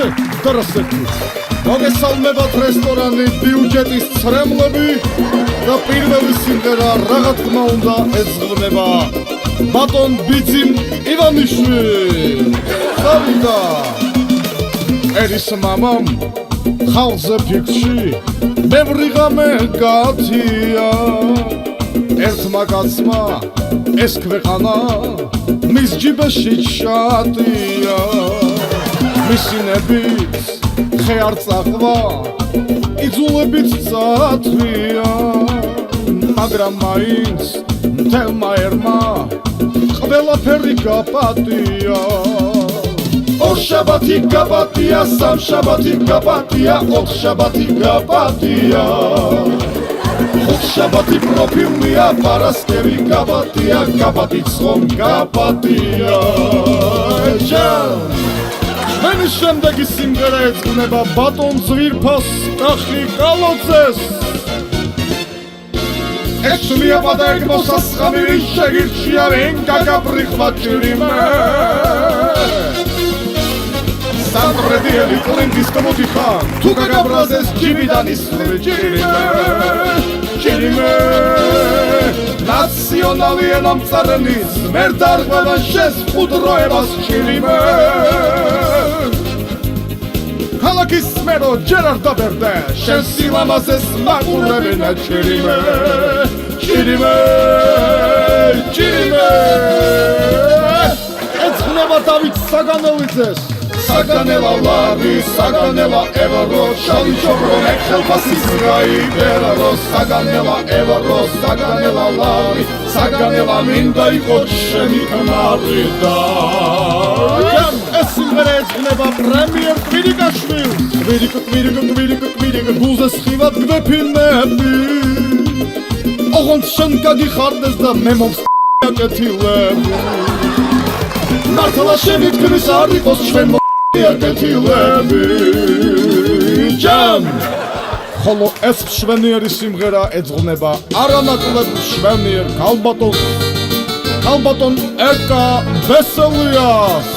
Здравствуйте. მოგესალმებათ რესტორანი ბიუჯეტის ცრემლები და პირველი სიმღერა რა თქმა უნდა ეძღვნება ბატონ ბიძიმ ივანიშვილი. დავიდა ერის მამამ ხალხზე ფიქრში მე ვრიღამე გათია ერთმა კაცმა ეს ქვეყანა მის ჯიბეში ჩატია მისინებით ხე არ წახვა იძულებით წათვია მაგრამ მაინც მთელმა ერმა ყველაფერი გაპატია ორ შაბათი გაპატია სამ შაბათი გაპატია ოთხ შაბათი გაპატია ხუთ შაბათი პროფილია პარასკევი გაპატია გაპატი ცხომ გაპატია მენი შემდეგი სიმღერა ეძღვნება ბატონ ძვირფას კახი კალოძეს ეშლია პატაკ მოსასხამი შეგირჩია ვენ გაგაბრიხვა ჭირიმე სანდრედიელი კლინკის კომოდიხან თუ გაგაბრაზეს ჯიბიდან ისლები ჭირიმე ნაციონალი ენამწარენის მერდარღვევა შეს ხუდროებას ჭირიმე ქალაქის მერო ჯერ არ დაბერდე შენ სილამაზეს მაყურებინა ჭირიმე ეძღვნება დავით საგანელიძეს საგანელა ლარი საგანელა ევრო შალი ჩობრო მეხელფასის გაიბერო საგანელა ევრო საგანელა ლარი საგანელა მინდა იყო შენი ქმარი და ეს სიმღერა ეძღვნება პრემიერ კვირიკაშვილს გულზე სხივად გვეფილნები ოღონდ შენ გაგიხარდეს და მე მომსკეთილები მართლა შენი თქმის არ იყოს ჩვენ აკეთილები ჯამ ხოლო ეს მშვენიერი სიმღერა ეძღვნება არანაკლებ მშვენიერ ქალბატონ ეკა ბესელიას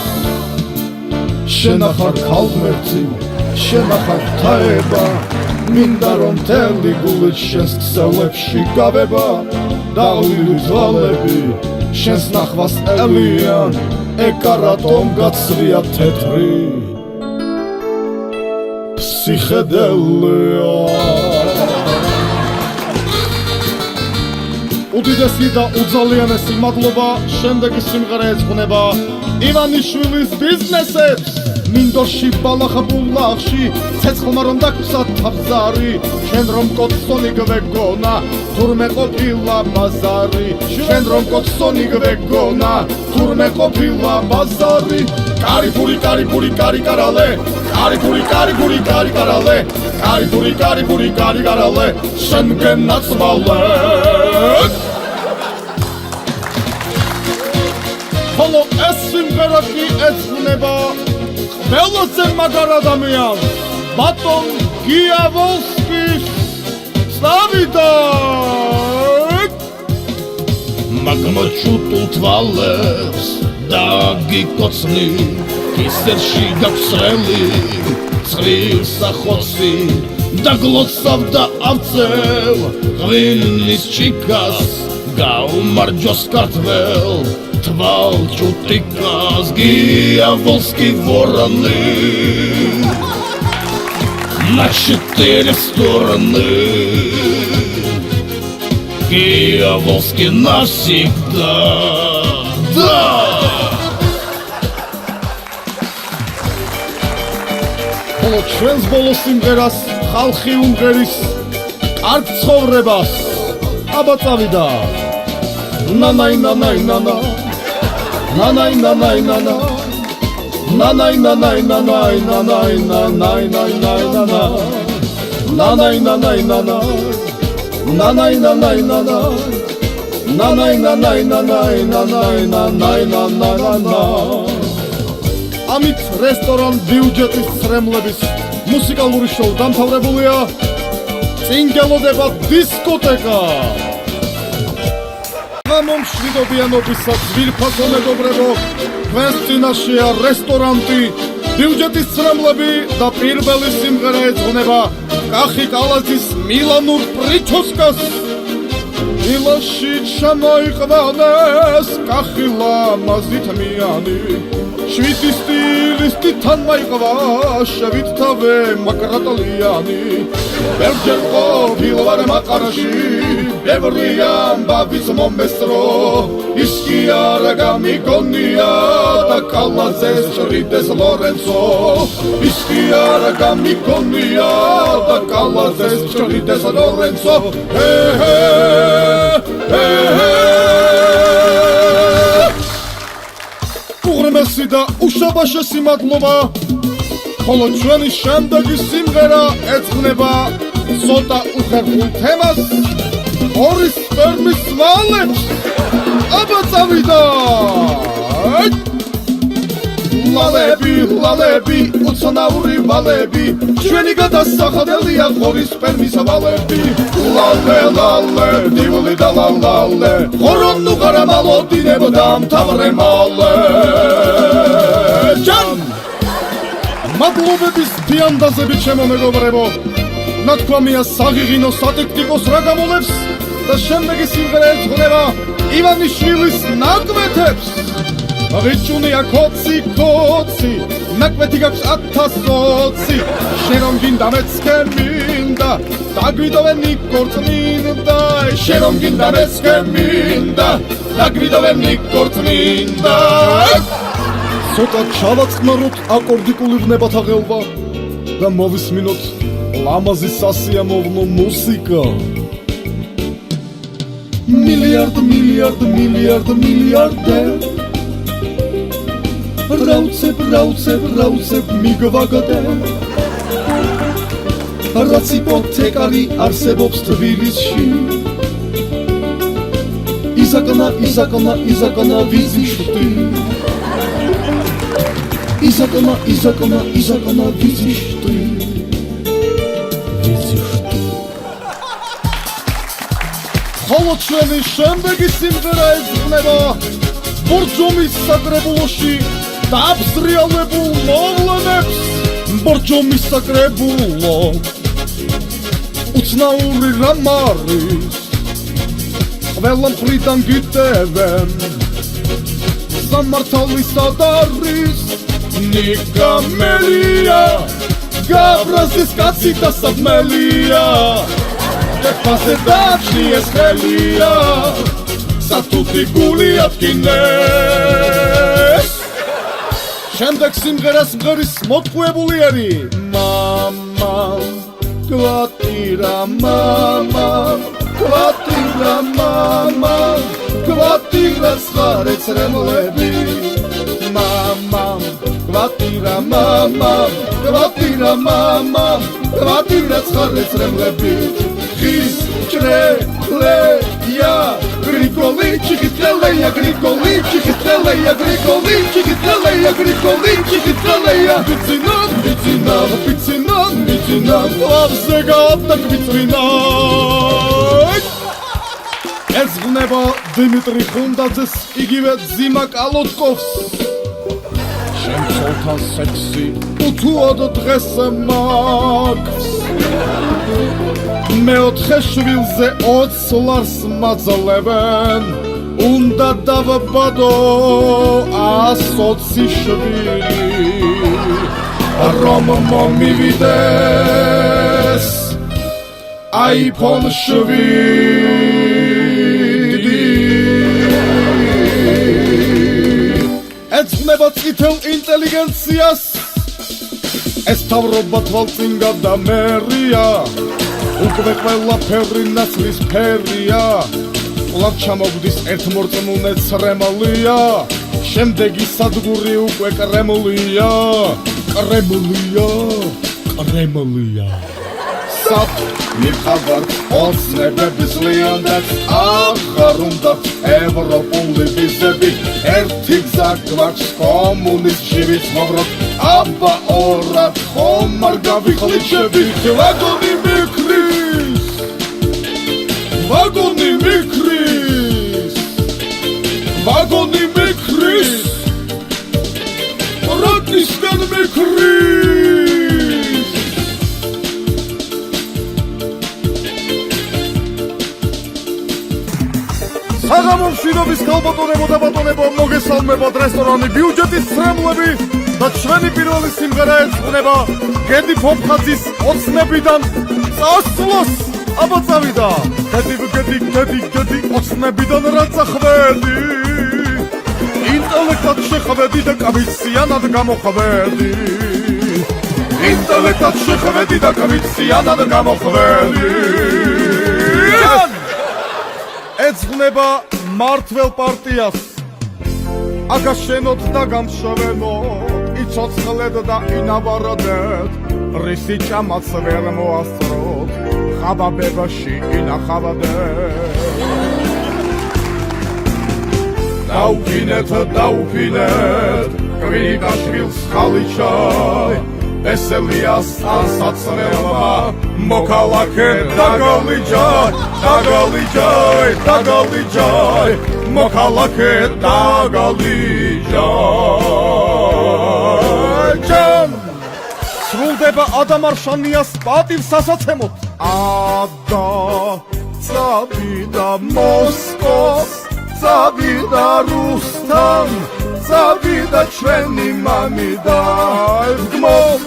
შენ ახარ ქალღმერთი შენ ახარ ღვთაება მინდა რომ მთელი გულით შენს ქსელებში გავება დაღლილი ძალები შენს ნახვას ელიან ეკა რატომ გაცვია თეთრი ფსიქედელია უდიდესი და უძალიანესი მადლობა შემდეგი სიმღერა ეძღვნება ივანიშვილის ბიზნესებს მინდორში ბალახაბულახში ცეცხლმა რომ დაგვრსა თავზარი შენ რომ კოცონი გვეგონა თურმე ყოფილა ბაზარი შენ რომ კოცონი გვეგონა თურმე ყოფილა ბაზარი კარიფური კარიკარალე კარიფური კარიკარალე კარიფური კარიკარალე შენ გენაცვალე ხოლო ეს სიმღერა კი ეძღვნება ყველაზე მაგარ ადამიანს ბატონ გიავოლსკის წავიდეთ მაგმოჩუტულ თვალებს დაგიკოცნი კისერში გაქსრელი წრილსა ხოცი დაგლოცავ და ავწევ ღვინის ჩიკას გაუმარჯოს ქართველ თვალჭუტიკას გიავოლსკი вороны на 4 стороны Гиаволский навсегда да ხოლო ჩვენს ბოლო სიმღერას ხალხი უმღერის კარგ ცხოვრებას აბა წავიდა ნანაი ნანაი ნანა ნანაი ნანაი ნანა ნანაი ნანაი ნანაი ნანაი ნანაი ნანაი ნანაი ნანაი ნანა ნანაი ნანაი ნანა ნანაი ნანაი ნანაი ნანაი ნანაი ნანა ამით რესტორან ბიუჯეტის ცრემლების მუსიკალური შოუ დამთავრებულია წინ გელოდება დისკოტეკა მომშვიდობიანობისა ძვირფასო მეგობრებო, თქვენს წინაშეა რესტორანტი ბიუჯეტის ცრემლები და პირველი სიმღერა ეძღვნება კახი კალათის მილანურ პრიჩოსკას ილაში ჩამოიყვანეს კახი ლამაზით მიანი შვიდი სტილისტთან მაიყვა შევით თავე მაკრატალიანი ბევრჯერ ყოფილ ვარ მაყარაში ბევრი ამბავის მომესრო ის კი არა გამიგონია და კალათზეს ჭრიდეს ლორენცო ის კი არა გამიგონია და კალათზეს ჭრიდეს ლორენცო უღრმესი და უშაბაშესი მადლობა ხოლო ჩვენი შემდეგი სიმღერა ეძღვნება ცოტა უხერხულ თემას ორი სპერმის ვალებს აბა წავიდა ლალები უცნაური ვალები ჩვენი გადასახადელია ორი სპერმის ვალები ლალე დივლი და ლალე ხორონუ გარამალოდინებ დამთავრე მალე ჯან მადლობების დიანდაზები ჩემო მეგობრებო ნათქვამია საღიღინო სატექტიკოს რა გამოლებს და შემდეგი სიმღერა ეძღვნება ივანიშვილის ნაკვეთებს რიჭუნია კოცი ნაკვეთი გაქვს 1020 შენ რომ გინდა მეც გემინდა დაგვიდოვენი კორწმინდა შენ რომ გინდა მეც გემინდა დაგვიდოვენი კორწმინდა ცოტა ჩავაწყნაროთ აკორდიკული ვნებათა ღელვა და მოვისმინოთ ლამაზი სასიამოვნო მუსიკა მილიარდ რაუცებ მიგვაგდე რაც იპოთეკარი არსებობს თბილისში იზაკნა ვიზიშტი იზაკნა ვიზიშტი ხოლო ჩვენი შემდეგი სიმღერა ეძღვნება ბორჯომის საკრებულოში დააბსრიალებულ მოვლენებს ბორჯომის საკრებულო უცნაური რამ არის ყველა მხრიდან გიტევენ სამართალისად არის ნიკამელია გაბრაზის კაცი და საბმელია ეფასე დაფშიეს ხელია სათუთი გული ატკინეს შემდეგ სიმღერას მღერის მოტყუებული არის მამა კვატირას ხარեց რემლები მამა კვატირას ხარեց რემლები ხის ჭრელეა გრიგოლი ჩიხიტელეა ბიცინა ლავზე გადაგვიწრინა ეძღვნება დიმიტრი ხუნდაძეს იგივე ძიმა კალოტკოვს შემცოლთან სექსი უთუოდ დღეს მაქვს მეოთხე შვილზე 20 ლარს მაძლევენ უნდა დავაბადო 120 შვილი რომ მომივიდეს iPhone 7 ეძღვნება წითელ ინტელიგენციას ეს თავრობა თვალწინ გადამერია უკვე ყველაფერი ნაცლის ფერია ყლავ ჩამოგვდის ერთ მორწმუნე ცრემლია შემდეგი სადგური უკვე კრემლია სად მიხავარ ოცნებების ლიანდაც ახარ უნდა ევროპული ვიზები ერთი გზა გვაქვს კომუნის ჟივით მოვროთ აბა ორად ხომ არ გავიხლიჩები ვაგონი მიქრის რაკისგან მიქრის საღამო მშვიდობის ქალბატონებო და ბატონებო, მოგესალმებათ რესტორანი ბიუჯეტის ცრემლები და ჩვენი პირველი სიმღერა ეძღვნება გედი ფოფხაძის ოცნებიდან წასვლას. აბა წავიდა გედი ოცნებიდან რაც ახვედი, ინტელექტად შეხვედი და კამიციანად გამოხვედი, ინტელექტად შეხვედი და კამიციანად გამოხვედი. ეძღვნება მართლ პარტიას, აკაშენოთ და გამშოვენოთ, იცოცხლეთ და ინავარდეთ, რისი ჭამაც ვერ მოასწროთ, ხაბაბებაში ინახავდეთ. დაუფინეთ, კვირიკაშვილს ხალიჩაი, ესელიას ასაცრება, მოქალაქე დაგალიჯაი, მოქალაქე დაგალიჯაი. სრულდება ადამარშანიას პატივსასაცემოთ. ადა წავიდა მოსკოვს, წავიდა რუსთან, წავიდა ჩვენი მამიდა. გმობ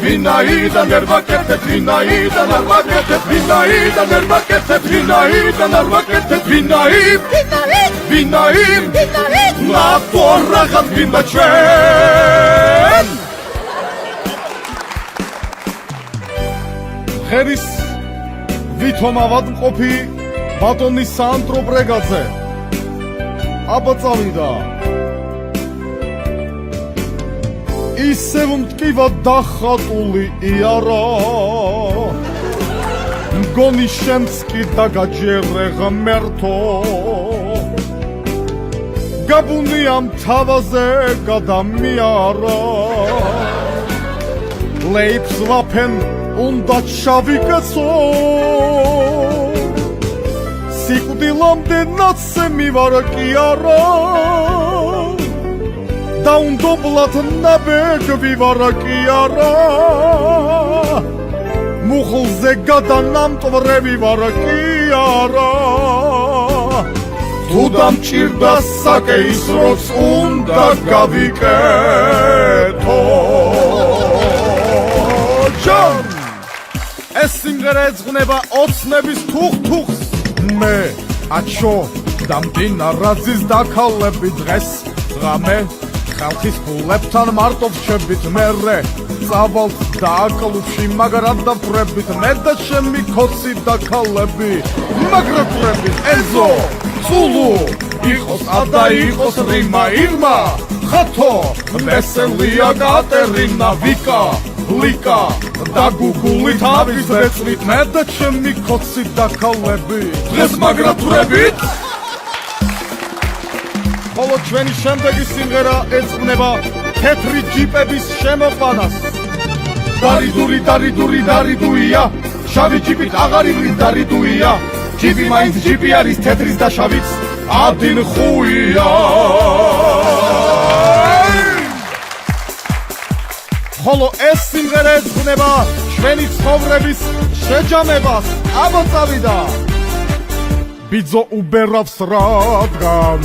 ვინაიდან ვერ ვაკეთებ, ვინაიდან არ ვაკეთებ, ვინაიდან ვერ ვაკეთებ, ვინაიდან არ ვაკეთებ, ვინაიდან ნატო რაღაც გინდა ჩვენ. ღერის ვითომ ავადმყოფი ბატონი სანდრო ბრეგაძე. აბა წავიდა ისევ მტკივა დახატული იარა, მგონი შენც კი დაგაჯერე ღმერთო, გაბუნი ამ თავაზე გადამიარა, ლეიფს ვაფენ უნდა ჩავიკეცო, სიკვდილამდე ნაცე მივარ კი არა, დაუნდობლად ნაბეგ ვივარ კი არა, მუხლზე გადანამტვრევი ვარ კი არა, თუ დამჭირდა საკეისროც უნდა გავიკეთო. ჯონ ეს სიმღერა ეძღვნება ოცნების თუხს. მე აჩო დამდინარაძის დაქალები დღეს ღამე ხალხის ფულებთან მარტო ვჩებით, მერე წავალთ და აკლუბში მაგრამ დავფრებით, მე და ჩემი ქოცი დაქალები მაგრამ ვფრებით. ეზო ცულუ იყოს ადა იყოს რიმა ირმა, ხათო ვესელია კატერინა, ვიკა ლიკა და გუგული თავის რეწვით, მე და ჩემი ქოცი დაქალები დღეს მაგრამ ვფრებით. ხოლო ჩვენი შემდეგი სიმღერა ეძღვნება თეთრი ჯიპების შემოყვანას. დარიდურია, შავი ჯიპით აღარიბლის დარიდუია, ჯიპი მაინც ჯიპი არის, თეთრის და შავიც ადინ ხუია. ხოლო ეს სიმღერა ეძღვნება ჩვენი ცხოვრების შეჯამებას. აბა წავიდა ბიძო უბერავს რადგან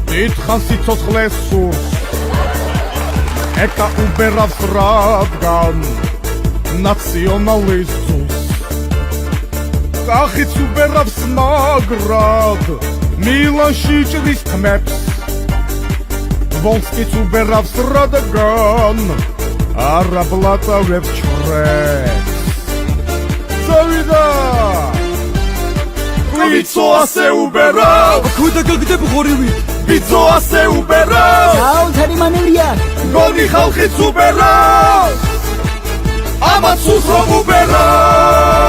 დიდხან სიცოცხლეს სურს, ეკა უბერავს რადგან ნაციონალიზმს, კახიც უბერავს მაგრად მილანში ჭრის თმებს, ვოლსკიც უბერავს რადგან არაბლატავებს ჩრებს. წავიდა ვიცო ასე უბერავს, ქუდა გაგდებ ღორივით, ბიძო ასე უბერავს, საუნთარი მანევრია, გონი ხალხიც უბერავს, ამაც უსრომ უბერავს.